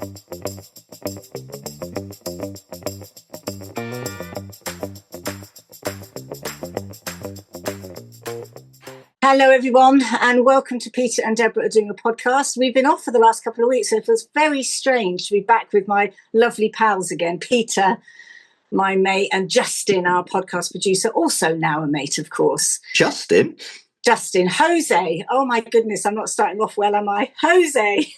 Hello, everyone, and welcome to Peter and Debra are doing a podcast. We've been off for the last couple of weeks, so it feels very strange to be back with my lovely pals again. Peter, my mate, and Justin, our podcast producer, also now a mate, of course. Justin, José. Oh, my goodness, I'm not starting off well, am I? José.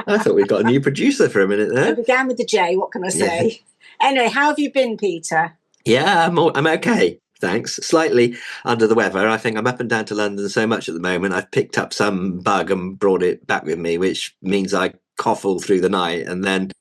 I thought we got a new producer for a minute there. I began with the J, what can I say? Yeah. Anyway, how have you been, Peter? Yeah, I'm okay. Thanks. Slightly under the weather. I think I'm up and down to London so much at the moment. I've picked up some bug and brought it back with me, which means I cough all through the night and then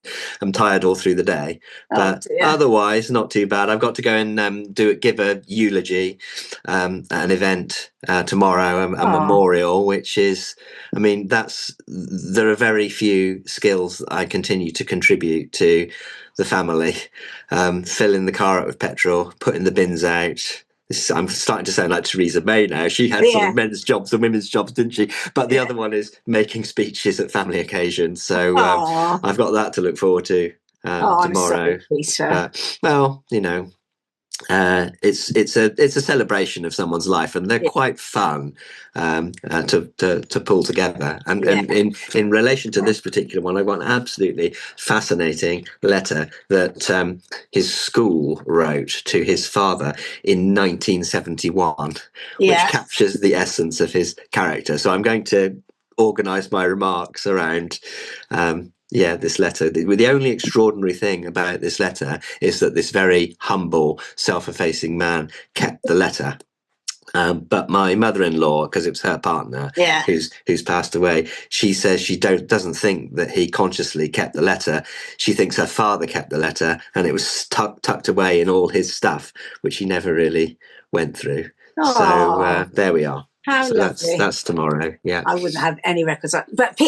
I'm tired all through the day. But otherwise, not too bad. I've got to go and give a eulogy at an event tomorrow, a memorial, which is, I mean, there are very few skills I continue to contribute to the family. Filling the car up with petrol, putting the bins out. I'm starting to sound like Theresa May now. She had sort of men's jobs and women's jobs, didn't she? But the other one is making speeches at family occasions. So I've got that to look forward to tomorrow. Well, you know, it's a celebration of someone's life, and they're quite fun to pull together. And in relation to this particular one, I got an absolutely fascinating letter that his school wrote to his father in 1971, which captures the essence of his character. So I'm going to organise my remarks around this letter. The only extraordinary thing about this letter is that this very humble, self-effacing man kept the letter. But my mother-in-law, because it was her partner who's passed away, she says she doesn't think that he consciously kept the letter. She thinks her father kept the letter, and it was tucked away in all his stuff, which he never really went through. Aww. So there we are. How so lovely. That's tomorrow. Yeah, I wouldn't have any records. But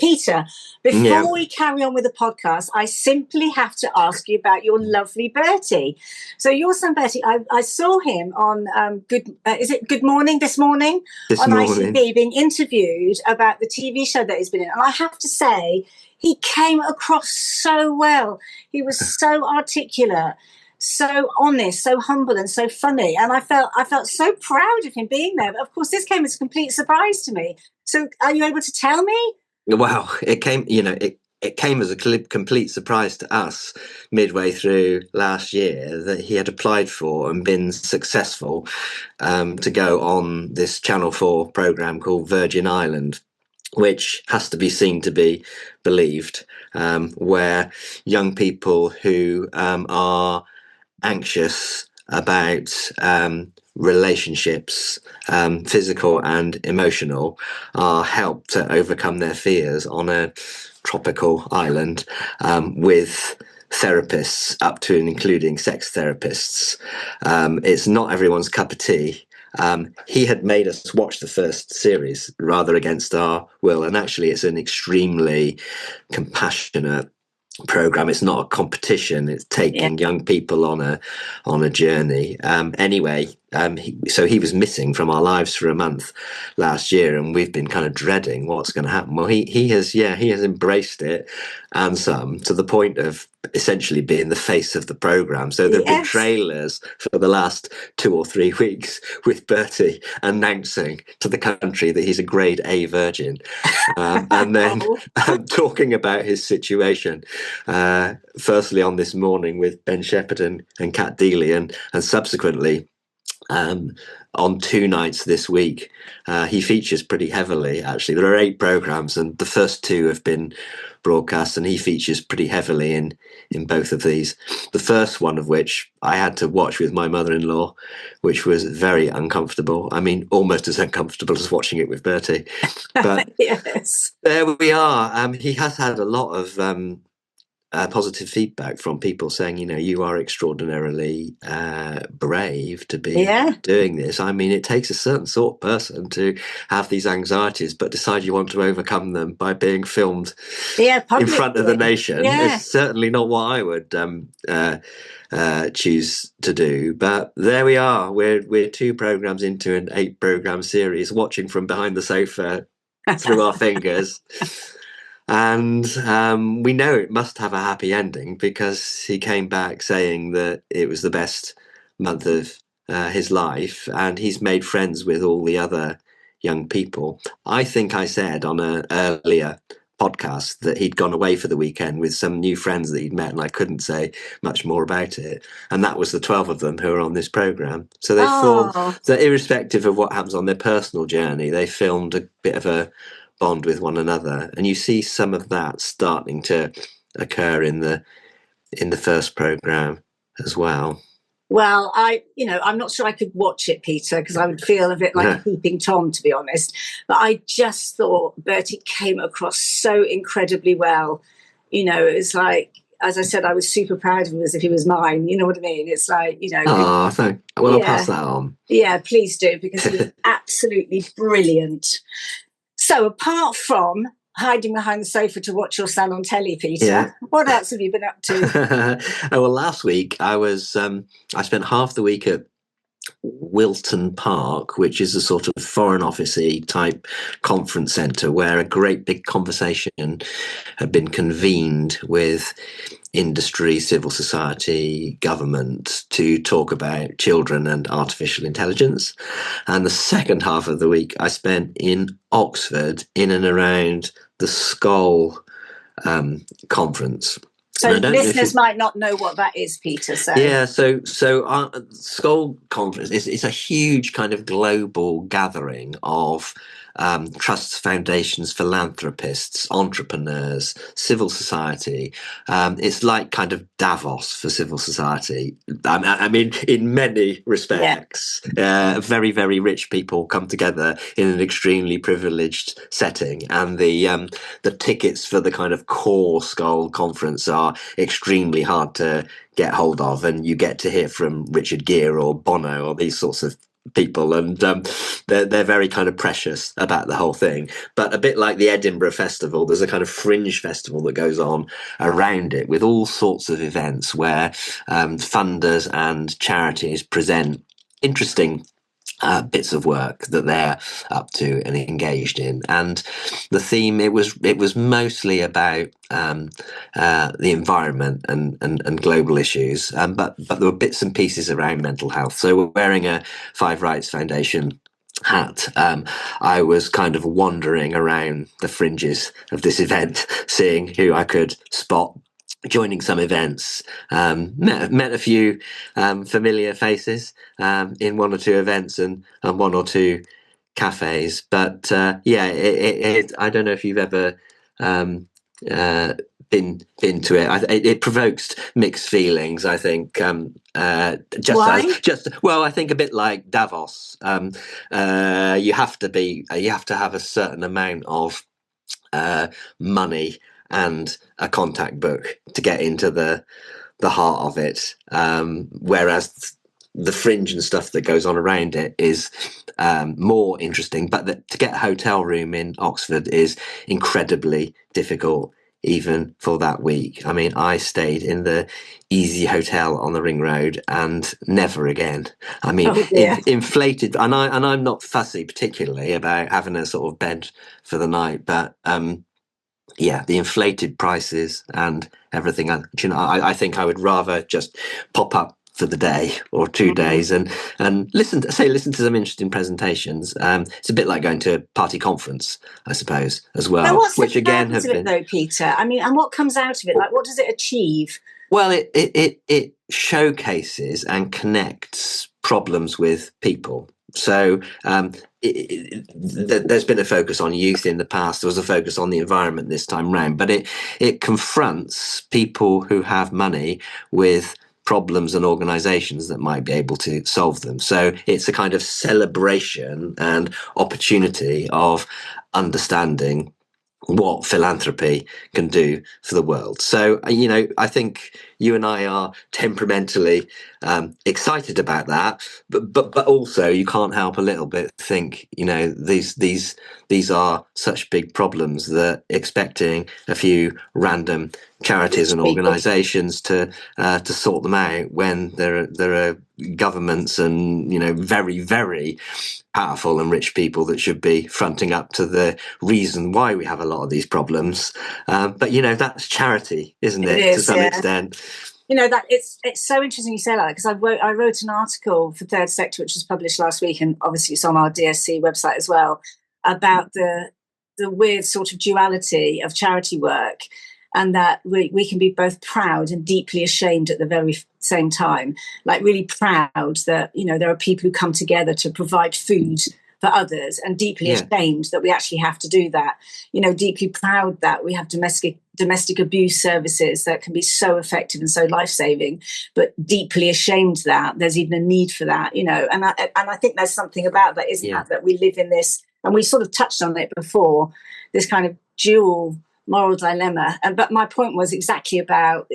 Peter, before we carry on with the podcast, I simply have to ask you about your lovely Bertie. So your son Bertie, I saw him on Good Morning this morning on ITV being interviewed about the TV show that he's been in, and I have to say he came across so well. He was so articulate, so honest, so humble, and so funny, and I felt so proud of him being there. But of course, this came as a complete surprise to me. So, are you able to tell me? Well, it came, it came as a complete surprise to us midway through last year that he had applied for and been successful to go on this Channel 4 program called Virgin Island, which has to be seen to be believed, where young people who are anxious about relationships, physical and emotional, are helped to overcome their fears on a tropical island with therapists up to and including sex therapists. It's not everyone's cup of tea. He had made us watch the first series rather against our will, and actually it's an extremely compassionate program. It's not a competition. It's taking young people on a journey. So he was missing from our lives for a month last year, and we've been kind of dreading what's going to happen. Well, he has embraced it, and some, to the point of essentially being the face of the program. So there've been trailers for the last 2 or 3 weeks with Bertie announcing to the country that he's a grade A virgin, and then talking about his situation. Firstly on This Morning with Ben Shepherd and Kat Deely, and subsequently on 2 nights this week. He features pretty heavily, actually. There are 8 programs, and the first 2 have been broadcast, and he features pretty heavily in both of these. The first one of which I had to watch with my mother-in-law, which was very uncomfortable. I mean, almost as uncomfortable as watching it with Bertie. But there we are. He has had a lot of positive feedback from people saying, you are extraordinarily brave to be doing this. I mean, it takes a certain sort of person to have these anxieties, but decide you want to overcome them by being filmed in front of the nation. It's certainly not what I would choose to do. But there we are. We're 2 programs into an 8-program series, watching from behind the sofa through our fingers. And we know it must have a happy ending because he came back saying that it was the best month of his life, and he's made friends with all the other young people. I think I said on an earlier podcast that he'd gone away for the weekend with some new friends that he'd met, and I couldn't say much more about it. And that was the 12 of them who are on this program. So they formed that, irrespective of what happens on their personal journey, they filmed a bit of a bond with one another, and you see some of that starting to occur in the first program as well. Well, I'm not sure I could watch it, Peter, because I would feel a bit like a peeping Tom, to be honest. But I just thought Bertie came across so incredibly well. It was like, as I said, I was super proud of him as if he was mine. You know what I mean? It's like, Oh, thank. Well, I'll pass that on. Yeah, please do, because he was absolutely brilliant. So apart from hiding behind the sofa to watch your son on telly, Peter, what else have you been up to? Well, last week I spent half the week at Wilton Park, which is a sort of Foreign Office-y type conference centre where a great big conversation had been convened with industry, civil society, government to talk about children and artificial intelligence. And the second half of the week I spent in Oxford, in and around the Skoll Conference. So listeners might not know what that is, Peter. So Skoll Conference is a huge kind of global gathering of trusts, foundations, philanthropists, entrepreneurs, civil society. It's like kind of Davos for civil society. I mean, in many respects, very, very rich people come together in an extremely privileged setting, and the tickets for the kind of core Skoll Conference are extremely hard to get hold of, and you get to hear from Richard Gere or Bono or these sorts of people, and they're very kind of precious about the whole thing. But a bit like the Edinburgh Festival, there's a kind of fringe festival that goes on around it with all sorts of events where funders and charities present interesting bits of work that they're up to and engaged in. And the theme, it was mostly about the environment and global issues, but there were bits and pieces around mental health. So we're wearing a Five Rights Foundation hat. I was kind of wandering around the fringes of this event, seeing who I could spot, joining some events, met a few familiar faces in one or two events and one or two cafes. But I don't know if you've ever been to it. It provokes mixed feelings, I think. Why? I think a bit like Davos. You have to have a certain amount of money and a contact book to get into the heart of it, whereas the fringe and stuff that goes on around it is more interesting. But to get a hotel room in Oxford is incredibly difficult, even for that week. I mean, I stayed in the Easy Hotel on the Ring Road, and never again. I mean, inflated, and I'm not fussy particularly about having a sort of bed for the night, but the inflated prices and everything. I think I would rather just pop up for the day or 2 days and listen to some interesting presentations. It's a bit like going to a party conference, I suppose, as well. But what's which again have been, though, Peter? I mean, and what comes out of it? Like, what does it achieve? Well, it showcases and connects problems with people. So there's been a focus on youth in the past. There was a focus on the environment this time round, but it confronts people who have money with problems and organizations that might be able to solve them. So it's a kind of celebration and opportunity of understanding what philanthropy can do for the world. So, I think you and I are temperamentally excited about that, but also you can't help a little bit think, these are such big problems that expecting a few random charities and organisations to sort them out when there are governments and very, very powerful and rich people that should be fronting up to the reason why we have a lot of these problems. But that's charity, isn't it? To some extent. That it's so interesting you say that, because I wrote an article for Third Sector, which was published last week, and obviously it's on our DSC website as well, about the weird sort of duality of charity work, and that we can be both proud and deeply ashamed at the very same time. Like, really proud that there are people who come together to provide food for others, and deeply ashamed that we actually have to do that. Deeply proud that we have domestic abuse services that can be so effective and so life-saving, but deeply ashamed that there's even a need for that. And I think there's something about that, isn't that we live in this, and we sort of touched on it before, this kind of dual moral dilemma. But my point was exactly about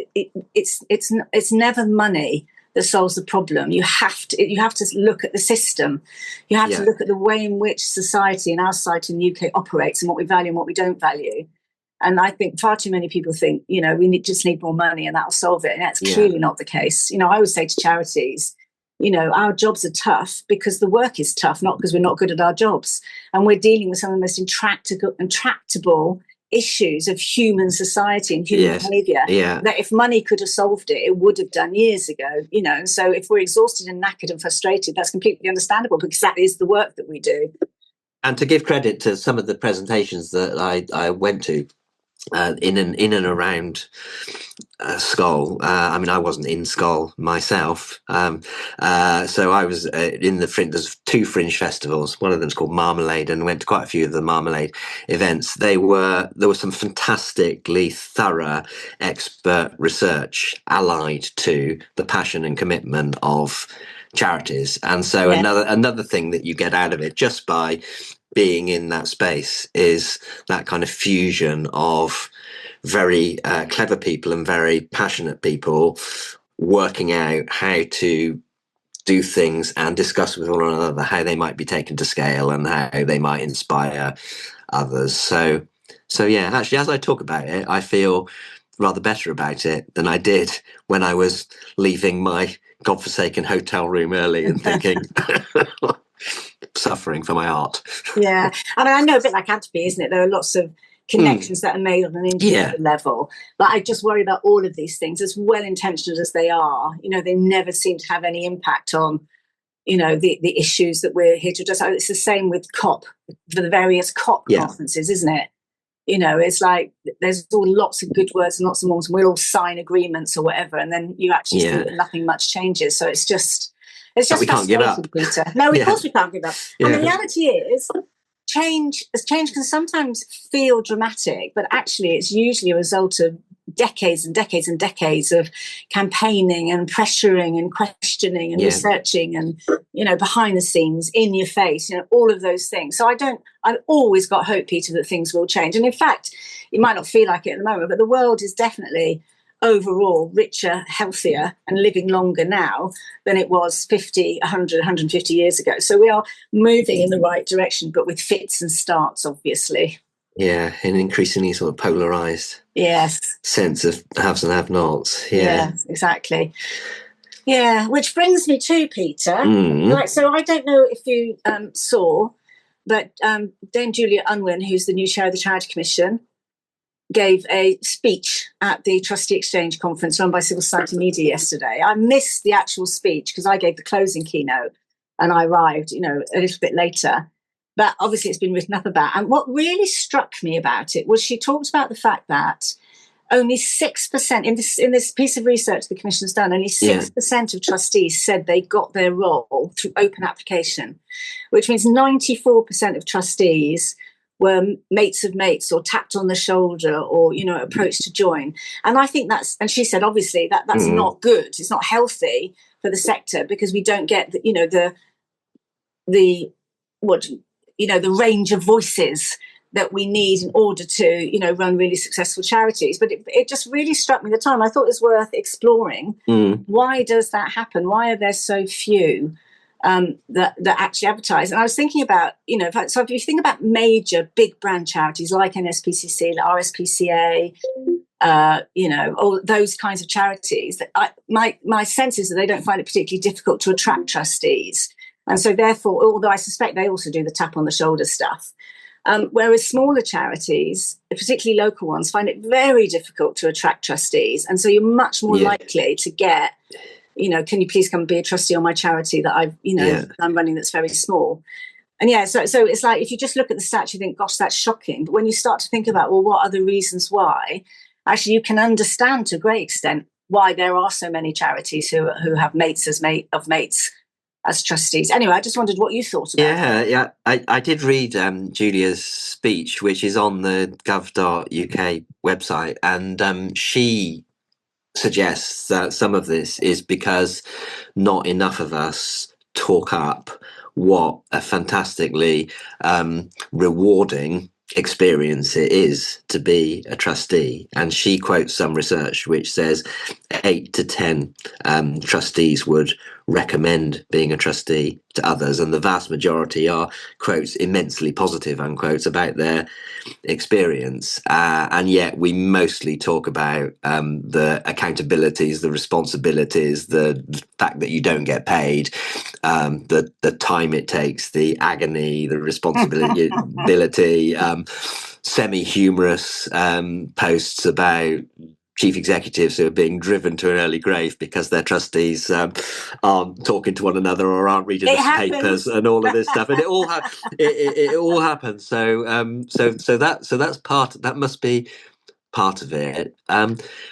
it's never money that solves the problem. You have to look at the system. You have to look at the way in which society, and our society in the UK, operates, and what we value and what we don't value. And I think far too many people think, we just need more money and that'll solve it. And that's clearly not the case. I would say to charities, our jobs are tough because the work is tough, not because we're not good at our jobs. And we're dealing with some of the most intractable issues of human society and human behaviour, that if money could have solved it, it would have done years ago. And so if we're exhausted and knackered and frustrated, that's completely understandable, because that is the work that we do. And to give credit to some of the presentations that I went to in and around Skoll. I wasn't in Skoll myself, so I was in the fringe. There's 2 fringe festivals. One of them's called Marmalade, and went to quite a few of the Marmalade events. There was some fantastically thorough expert research allied to the passion and commitment of charities, and so another thing that you get out of it just by being in that space is that kind of fusion of very clever people and very passionate people working out how to do things and discuss with one another how they might be taken to scale and how they might inspire others. So actually, as I talk about it, I feel rather better about it than I did when I was leaving my godforsaken hotel room early and thinking suffering for my art. I know a bit like Antipy, isn't it? There are lots of connections that are made on an individual level, but I just worry about all of these things, as well intentioned as they are. They never seem to have any impact on the issues that we're here to address. It's the same with COP, for the various COP conferences, isn't it? It's like there's all lots of good words and lots of words, and we'll all sign agreements or whatever, and then you actually see that nothing much changes. So it's just we can't give up, Peter. No, of course we can't give up. And the reality is, change can sometimes feel dramatic, but actually it's usually a result of decades and decades and decades of campaigning and pressuring and questioning and researching and behind the scenes, in your face, all of those things. So I've always got hope, Peter, that things will change. And in fact, you might not feel like it at the moment, but the world is definitely overall richer, healthier, and living longer now than it was 50, 100, 150 years ago. So we are moving in the right direction, but with fits and starts, obviously. An increasingly sort of polarised sense of haves and have-nots. Yes, exactly. Which brings me to Peter. So I don't know if you saw, but Dame Julia Unwin, who's the new chair of the Charity Commission, gave a speech at the Trustee Exchange Conference run by Civil Society Media yesterday. I missed the actual speech because I gave the closing keynote and I arrived, a little bit later. But obviously it's been written up about. And what really struck me about it was she talked about the fact that only 6%, in this piece of research the Commission's done, only 6% of trustees said they got their role through open application, which means 94% of trustees were mates of mates or tapped on the shoulder or, approached to join. And I think and she said, obviously, that's not good. It's not healthy for the sector because we don't get, the range of voices that we need in order to, run really successful charities. But it just really struck me at the time. I thought it was worth exploring. Why does that happen? Why are there so few that actually advertise? And I was thinking about, so if you think about major big brand charities like NSPCC, RSPCA, all those kinds of charities, my sense is that they don't find it particularly difficult to attract trustees. And so therefore, although I suspect they also do the tap on the shoulder stuff, whereas smaller charities, particularly local ones, find it very difficult to attract trustees. And so you're much more likely to get, can you please come and be a trustee on my charity that I'm running that's very small. And so it's like, if you just look at the stats, you think, gosh, that's shocking. But when you start to think about, well, what are the reasons why? Actually, you can understand to a great extent why there are so many charities who have mates as trustees. Anyway, I just wondered what you thought about it. Yeah. I did read Julia's speech, which is on the gov.uk website, and she suggests that some of this is because not enough of us talk up what a fantastically rewarding experience it is to be a trustee. And she quotes some research which says 8 to 10 trustees would recommend being a trustee to others, and the vast majority are, quotes, immensely positive, unquotes, about their experience, and yet we mostly talk about the accountabilities, the responsibilities, the fact that you don't get paid, the time it takes, the agony, the responsibility, semi-humorous posts about chief executives who are being driven to an early grave because their trustees aren't talking to one another or aren't reading the papers and all of this stuff, and it all happens. So that's that must be part of it.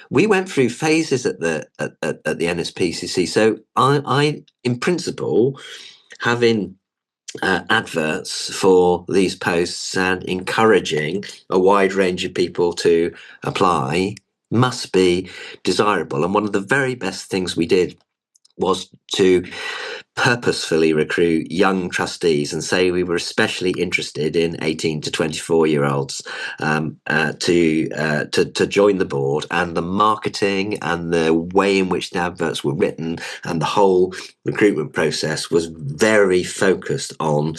We went through phases at the NSPCC. So I in principle, having adverts for these posts and encouraging a wide range of people to apply must be desirable. And one of the very best things we did was to purposefully recruit young trustees and say we were especially interested in 18 to 24-year-olds to join the board, and the marketing and the way in which the adverts were written and the whole recruitment process was very focused on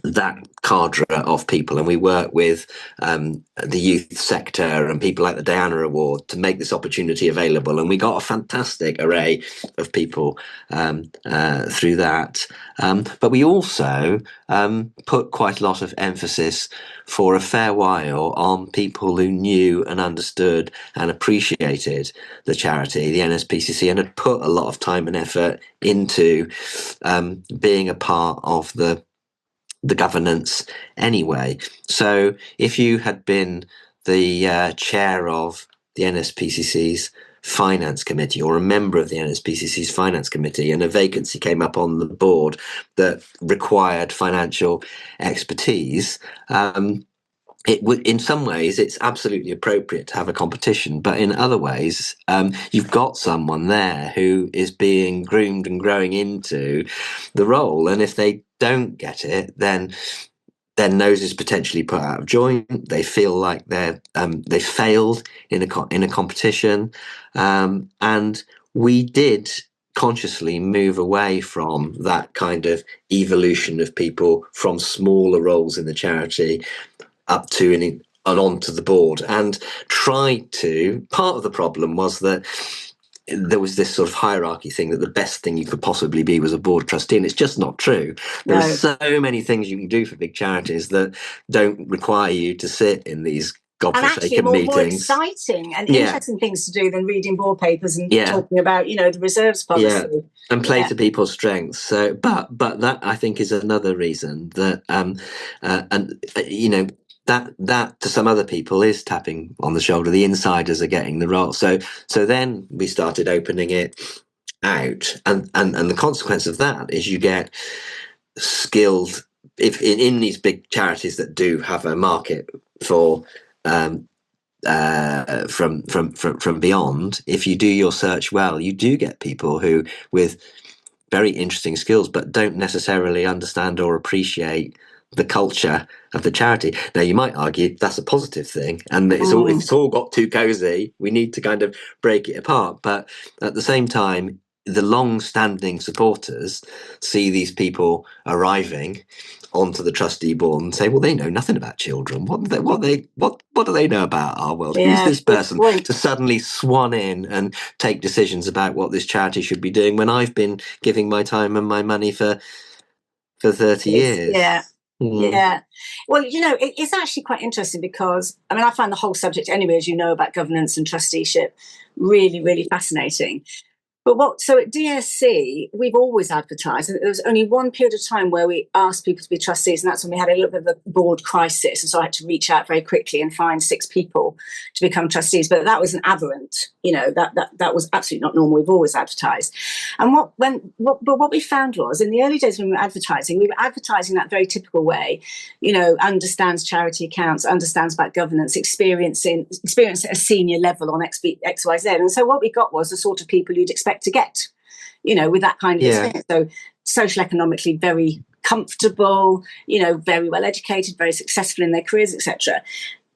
that cadre of people. And we work with the youth sector and people like the Diana Award to make this opportunity available, and we got a fantastic array of people through that, but we also put quite a lot of emphasis for a fair while on people who knew and understood and appreciated the charity, the NSPCC, and had put a lot of time and effort into being a part of the governance anyway. So if you had been the chair of the NSPCC's finance committee or a member of the NSPCC's finance committee, and a vacancy came up on the board that required financial expertise, it would, in some ways, it's absolutely appropriate to have a competition, but in other ways, you've got someone there who is being groomed and growing into the role, and if they don't get it, then their nose is potentially put out of joint. They feel like they failed in a competition, and we did consciously move away from that kind of evolution of people from smaller roles in the charity up to and onto the board, and tried to. Part of the problem was that there was this sort of hierarchy thing that the best thing you could possibly be was a board trustee, and it's just not true. There are so many things you can do for big charities that don't require you to sit in these godforsaken meetings. More exciting and interesting things to do than reading board papers and talking about, the reserves policy. And play to people's strengths. So, but that, I think, is another reason that, that to some other people is tapping on the shoulder. The insiders are getting the role. So then we started opening it out, and the consequence of that is you get skilled, if in these big charities that do have a market for from beyond, if you do your search well, you do get people who with very interesting skills but don't necessarily understand or appreciate the culture of the charity. Now, you might argue that's a positive thing, and it's all, if it's all got too cozy, we need to kind of break it apart. But at the same time, the long-standing supporters see these people arriving onto the trustee board and say, well, they know nothing about children. What do they know about our world? Who's this person to suddenly swan in and take decisions about what this charity should be doing when I've been giving my time and my money for 30 years? Yeah. Yeah. Well, it's actually quite interesting because, I find the whole subject anyway, as you know, about governance and trusteeship really, really fascinating. But so at DSC, we've always advertised, and there was only one period of time where we asked people to be trustees, and that's when we had a little bit of a board crisis, and so I had to reach out very quickly and find 6 people to become trustees. But that was an aberrant, that was absolutely not normal. We've always advertised. And what we found was, in the early days when we were advertising that very typical way, understands charity accounts, understands about governance, experience at a senior level on X, Y, Z. And so what we got was the sort of people you'd expect to get, with that kind of experience. So social economically very comfortable, very well educated, very successful in their careers, etc.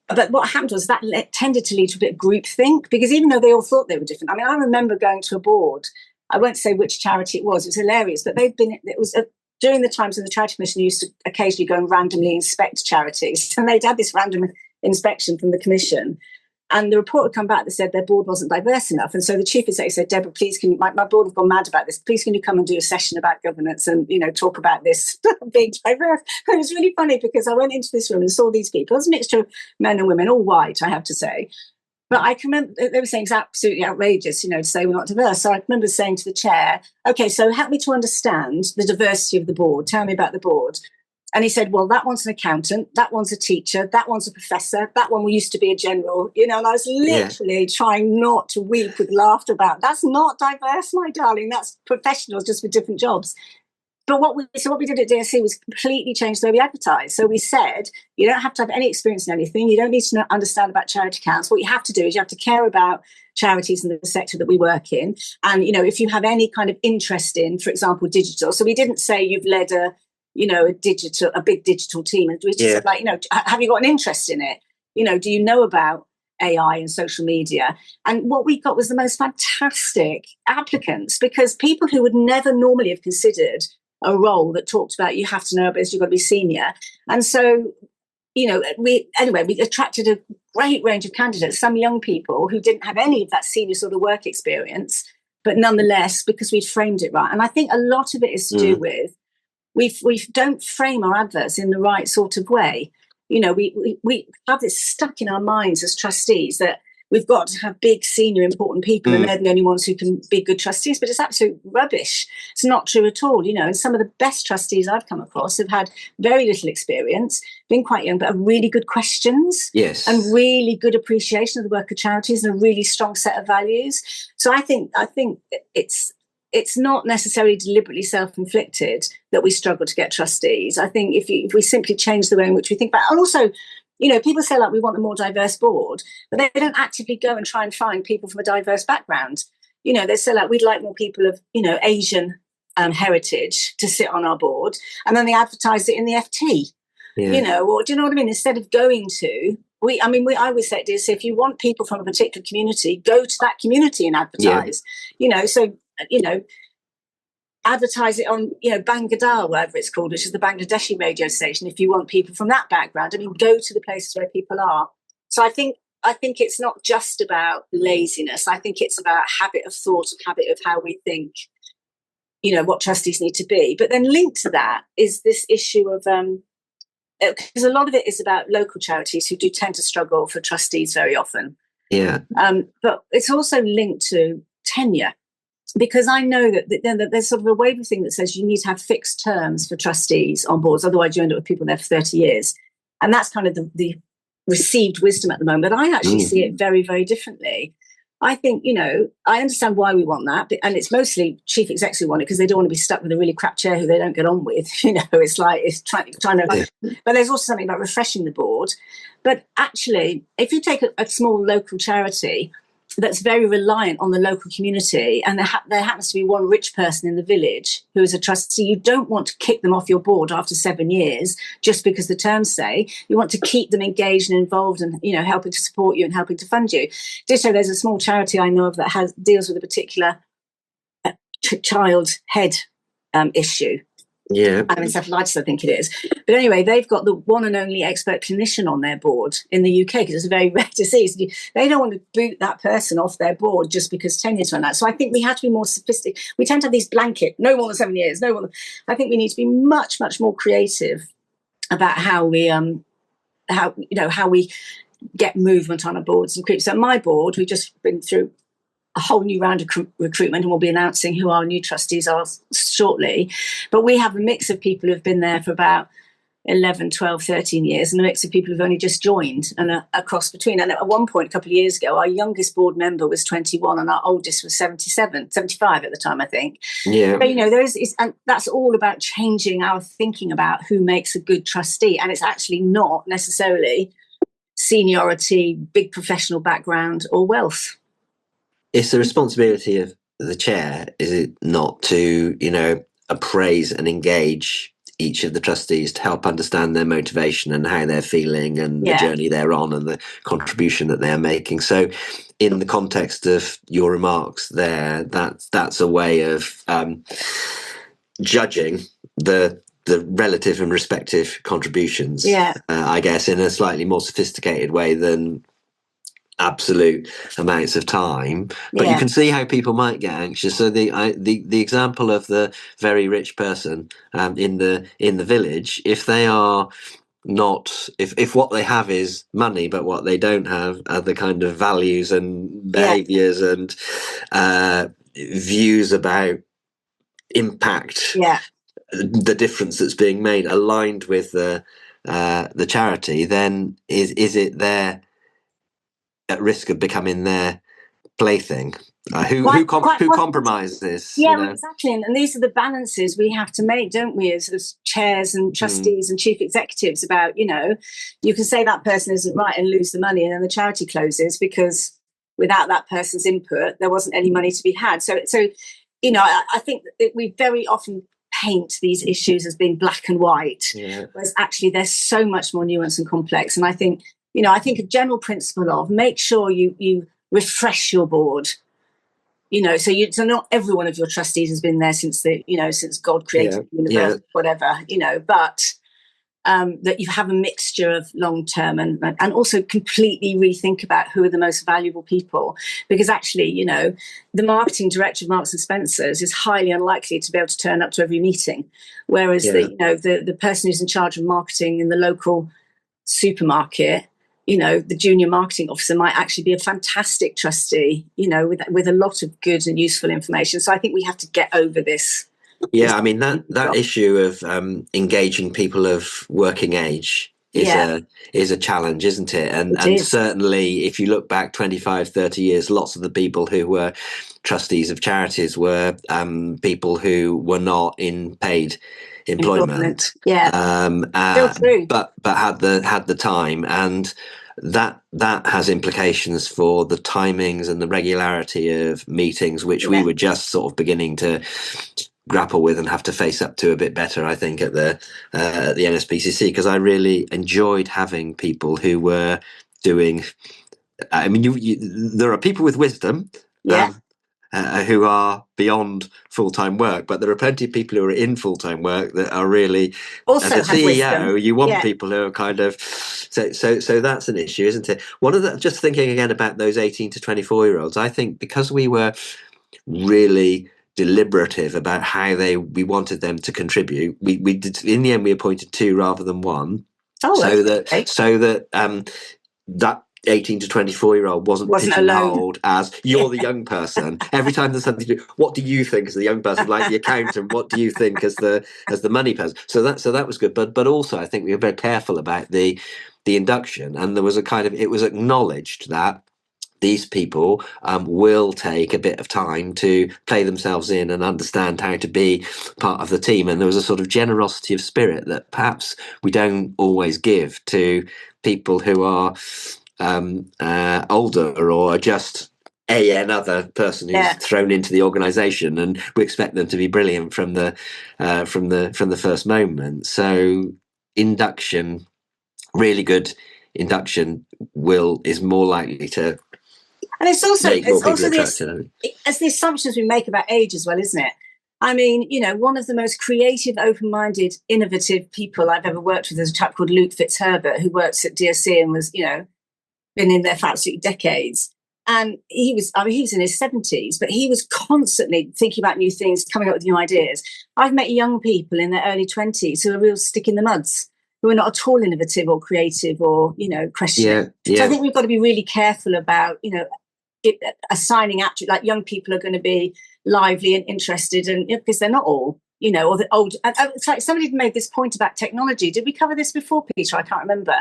But what happened was that tended to lead to a bit of groupthink, because even though they all thought they were different, I remember going to a board, I won't say which charity it was hilarious, but during the times when the Charity Commission used to occasionally go and randomly inspect charities, and they'd had this random inspection from the Commission. And the report had come back that said their board wasn't diverse enough. And so the chief executive said, Deborah, please, my board have gone mad about this. Please, can you come and do a session about governance and, talk about this being diverse? And it was really funny because I went into this room and saw these people. It was a mixture of men and women, all white, I have to say. But I can remember they were saying it's absolutely outrageous, to say we're not diverse. So I remember saying to the chair, okay, so help me to understand the diversity of the board. Tell me about the board. And he said, well, that one's an accountant, that one's a teacher, that one's a professor, that one used to be a general, and I was literally trying not to weep with laughter about, that's not diverse, my darling, that's professionals just with different jobs. But what we did at DSC was completely change the way we advertise. So we said, you don't have to have any experience in anything, you don't need to understand about charity accounts. What you have to do is you have to care about charities in the sector that we work in. And, if you have any kind of interest in, for example, digital. So we didn't say you've led a big digital team. And we just said, have you got an interest in it? Do you know about AI and social media? And what we got was the most fantastic applicants, because people who would never normally have considered a role that talked about you have to know about this, you've got to be senior. And so, we attracted a great range of candidates, some young people who didn't have any of that senior sort of work experience, but nonetheless, because we'd framed it right. And I think a lot of it is to do with we don't frame our adverts in the right sort of way. We have this stuck in our minds as trustees that we've got to have big, senior, important people and they're the only ones who can be good trustees. But it's absolute rubbish. It's not true at all. And some of the best trustees I've come across have had very little experience, been quite young, but have really good questions. Yes. And really good appreciation of the work of charities and a really strong set of values. So I think it's not necessarily deliberately self-inflicted that we struggle to get trustees. I think if we simply change the way in which we think about it. And also, people say we want a more diverse board, but they don't actively go and try and find people from a diverse background. They say we'd like more people of, Asian heritage to sit on our board, and then they advertise it in the FT, or do you know what I mean? Instead of going to, I always say to DSC, if you want people from a particular community, go to that community and advertise, advertise it on, Bangadar, whatever it's called, which is the Bangladeshi radio station. If you want people from that background, go to the places where people are. So I think it's not just about laziness. I think it's about habit of thought and habit of how we think, what trustees need to be. But then linked to that is this issue of, because a lot of it is about local charities who do tend to struggle for trustees very often. Yeah. But it's also linked to tenure. Because I know that there's sort of a wavy thing that says you need to have fixed terms for trustees on boards, otherwise you end up with people there for 30 years. And that's kind of the received wisdom at the moment. But I actually see it very, very differently. I think, I understand why we want that. And it's mostly chief execs who want it because they don't want to be stuck with a really crap chair who they don't get on with. It's trying to. But there's also something about refreshing the board. But actually, if you take a small local charity, that's very reliant on the local community, and there happens to be one rich person in the village who is a trustee, you don't want to kick them off your board after 7 years just because the terms say. You want to keep them engaged and involved and, you know, helping to support you and helping to fund you. Ditto, there's a small charity I know of that deals with a particular child head issue. Yeah. Encephalitis, I think it is. But anyway, they've got the one and only expert clinician on their board in the UK because it's a very rare disease. They don't want to boot that person off their board just because tenure's run out. So I think we have to be more sophisticated. We tend to have these blanket, no more than 7 years, no more than... I think we need to be much, much more creative about how we get movement on our boards and creep. So my board, we've just been through a whole new round of recruitment, and we'll be announcing who our new trustees are shortly. But we have a mix of people who've been there for about 11, 12, 13 years, and a mix of people who've only just joined, and a cross between. And at one point, a couple of years ago, our youngest board member was 21 and our oldest was 75 at the time, I think. Yeah. So, you know, and that's all about changing our thinking about who makes a good trustee. And it's actually not necessarily seniority, big professional background, or wealth. It's the responsibility of the chair, is it not, to, you know, appraise and engage each of the trustees to help understand their motivation and how they're feeling and the journey they're on and the contribution that they're making. So in the context of your remarks there, that's a way of judging the relative and respective contributions, I guess, in a slightly more sophisticated way than absolute amounts of time. But you can see how people might get anxious. So the example of the very rich person in the village, if they are not, if what they have is money, but what they don't have are the kind of values and behaviors and views about impact, the difference that's being made aligned with the charity, then is it there at risk of becoming their plaything? Who compromises? Yeah, you know? Exactly. And these are the balances we have to make, don't we, as chairs and trustees and chief executives about, you know, you can say that person isn't right and lose the money, and then the charity closes because without that person's input, there wasn't any money to be had. So you know, I think that we very often paint these issues as being black and white, whereas actually they're so much more nuanced and complex. And I think, you know, a general principle of make sure you refresh your board, you know, so not every one of your trustees has been there since since God created the universe, whatever, you know, but that you have a mixture of long-term and also completely rethink about who are the most valuable people. Because actually, you know, the marketing director of Marks and Spencer's is highly unlikely to be able to turn up to every meeting. Whereas the person who's in charge of marketing in the local supermarket, you know, the junior marketing officer might actually be a fantastic trustee, you know, with a lot of good and useful information. So I think we have to get over this. Yeah, I mean, that issue of engaging people of working age is a challenge, isn't it? And certainly if you look back 25, 30 years, lots of the people who were trustees of charities were people who were not in paid employment. Still true. But had the time, and that has implications for the timings and the regularity of meetings, which we were just sort of beginning to grapple with and have to face up to a bit better, I think, at the NSPCC, because I really enjoyed having people who were doing. I mean, there are people with wisdom, who are beyond full-time work, but there are plenty of people who are in full-time work that are really, also, as a CEO, wisdom. You want people who are kind of, so that's an issue, isn't it? Just thinking again about those 18 to 24-year-olds, I think because we were really deliberative about how we wanted them to contribute, we did, in the end we appointed 2 rather than 1, so that that 18 to 24-year-old wasn't pigeonholed as you're the young person. Every time there's something to do, what do you think as the young person, like the accountant? What do you think as the money person? So that was good. But also I think we were very careful about the induction, and there was it was acknowledged that these people will take a bit of time to play themselves in and understand how to be part of the team. And there was a sort of generosity of spirit that perhaps we don't always give to people who are older or are just another person who's thrown into the organisation, and we expect them to be brilliant from the first moment. So induction, really good induction, is more likely to. And it's also the assumptions we make about age as well, isn't it? I mean, one of the most creative, open-minded, innovative people I've ever worked with is a chap called Luke Fitzherbert, who works at DSE and was, been in there for absolutely decades. And he was in his 70s, but he was constantly thinking about new things, coming up with new ideas. I've met young people in their early 20s who are real stick in the muds, who are not at all innovative or creative or, questioning. So I think we've got to be really careful about, assigning like young people are going to be lively and interested, and because they're not all, or the old. It's like somebody made this point about technology. Did we cover this before, Peter? I can't remember.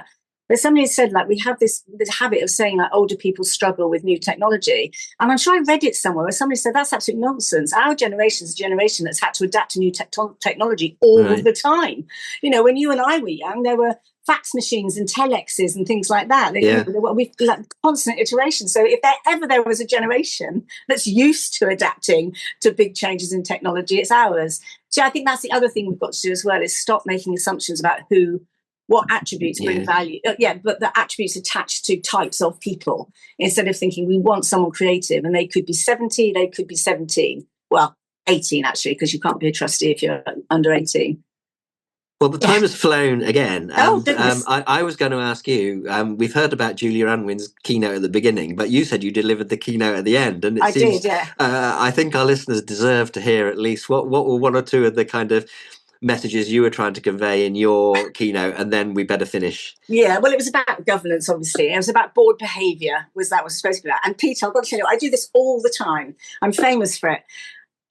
But somebody said, like, we have this habit of saying, like, older people struggle with new technology. And I'm sure I read it somewhere where somebody said that's absolute nonsense. Our generation is a generation that's had to adapt to new technology all of the time. When you and I were young, there were fax machines and telexes and things like that. We've like constant iteration. So if there was a generation that's used to adapting to big changes in technology, it's ours. So I think that's the other thing we've got to do as well, is stop making assumptions about what attributes bring value. But the attributes attached to types of people, instead of thinking we want someone creative and they could be 70, they could be 17. Well, 18 actually, because you can't be a trustee if you're under 18. Well, the time has flown again. And, I was going to ask you, we've heard about Julia Unwin's keynote at the beginning, but you said you delivered the keynote at the end. And it seems, I think our listeners deserve to hear at least what were one or two of the kind of messages you were trying to convey in your keynote, and then we better finish. Yeah, well, it was about governance, obviously. It was about board behaviour, was supposed to be about. And Peter, I've got to tell you, I do this all the time. I'm famous for it.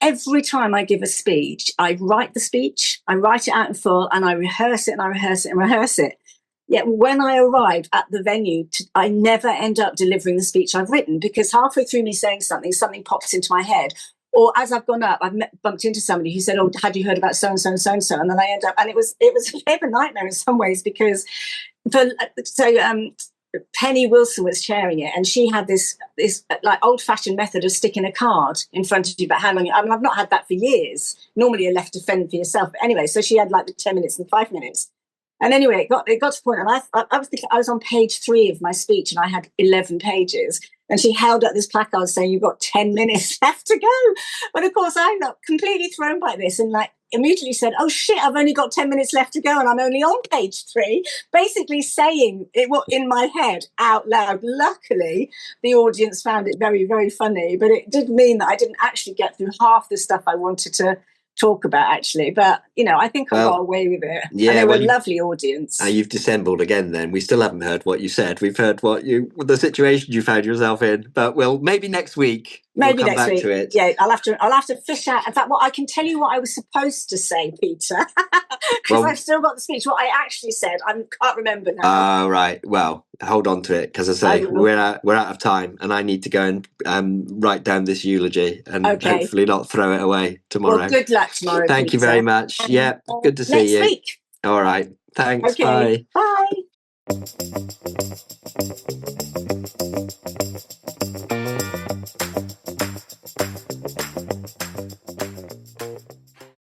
Every time I give a speech, I write the speech, I write it out in full, and I rehearse it and I rehearse it and rehearse it. Yet when I arrive at the venue, I never end up delivering the speech I've written, because halfway through me saying something pops into my head. Or as I've gone up, I've bumped into somebody who said, "Oh, had you heard about so and so and so and so?" And then I end up, and it was a bit of a nightmare in some ways, because Penny Wilson was chairing it, and she had this like old-fashioned method of sticking a card in front of you about how long. I mean, I've not had that for years. Normally, you're left to fend for yourself. But anyway, so she had like the 10 minutes and 5 minutes. And anyway, it got to the point, and I was thinking, I was on page 3 of my speech, and I had 11 pages. And she held up this placard saying, "You've got 10 minutes left to go." But of course, I got completely thrown by this, and like immediately said, "Oh shit, I've only got 10 minutes left to go, and I'm only on page 3." Basically saying it in my head out loud. Luckily, the audience found it very, very funny, but it did mean that I didn't actually get through half the stuff I wanted to talk about, actually. But I think I got away with it. Yeah, and they were a lovely audience. You've dissembled again. Then we still haven't heard what you said. We've heard the situation you found yourself in. But maybe next week. Maybe we'll come next back week. To it. Yeah, I'll have to fish out. In fact, I can tell you what I was supposed to say, Peter, because I've still got the speech. What I actually said, I can't remember now. Oh, right. Well, hold on to it, because I say we're out of time, and I need to go and write down this eulogy and hopefully not throw it away tomorrow. Well, good luck tomorrow. Thank you very much. Yeah, good to see you. Next week. All right. Thanks. Okay. Bye. Bye.